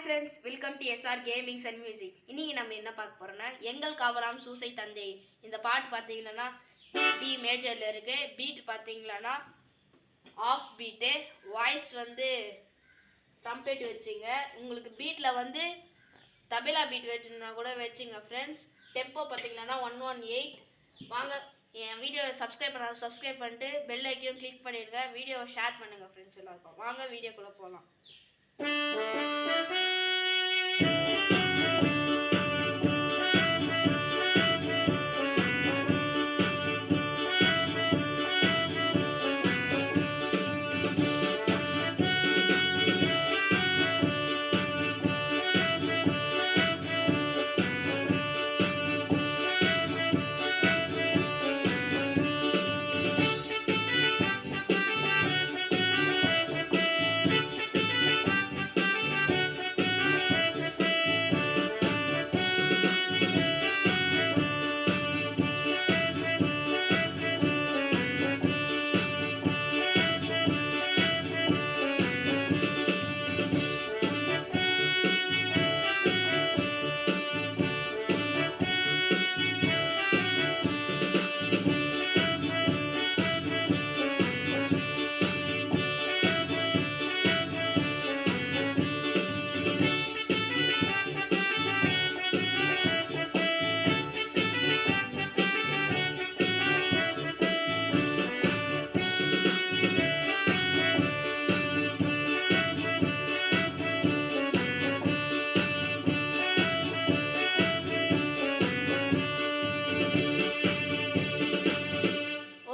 Friends, welcome to SR gamings and music. இன்னைக்கு நம்ம என்ன பார்க்க போறோம்னா எங்கள் காவலாம் சூசை தந்தை. இந்த பாட்டு பார்த்தீங்கன்னா டி மேஜர்ல இருக்கு. பீட் பார்த்தீங்கன்னா ஆஃப் பீட்டு. வாய்ஸ் வந்து ட்ரம்பெட் வச்சுங்க. உங்களுக்கு பீட்டில் வந்து தபேலா பீட் வச்சுன்னா கூட வச்சுங்க ஃப்ரெண்ட்ஸ். டெம்போ பார்த்தீங்கன்னா 118. வாங்க, என் வீடியோவை சப்ஸ்கிரைப் பண்ணிட்டு பெல் ஐக்கனையும் கிளிக் பண்ணிடுங்க. வீடியோவை ஷேர் பண்ணுங்கள் ஃப்ரெண்ட்ஸ் எல்லாருக்கும். வாங்க வீடியோக்குள்ளே போகலாம்.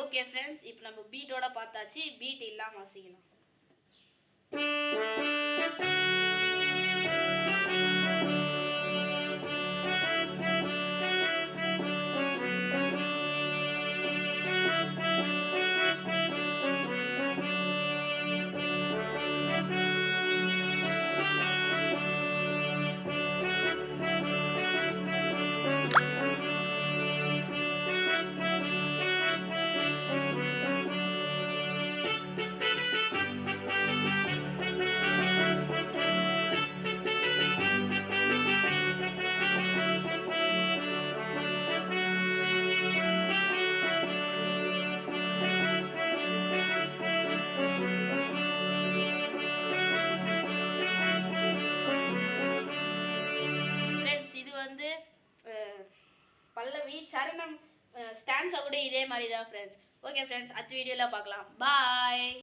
ஓகே ஃப்ரெண்ட்ஸ், இப்போ நம்ம பீட்டோட பார்த்தாச்சு. பீட் இல்லாமல் வாசிக்கலாம். இது வந்து பல்லவி சரணம் ஸ்டான்ஸா கூட இதே மாதிரி தான் ஃப்ரெண்ட்ஸ். ஓகே ஃப்ரெண்ட்ஸ், அடுத்த வீடியோவில் பார்க்கலாம். பாய்.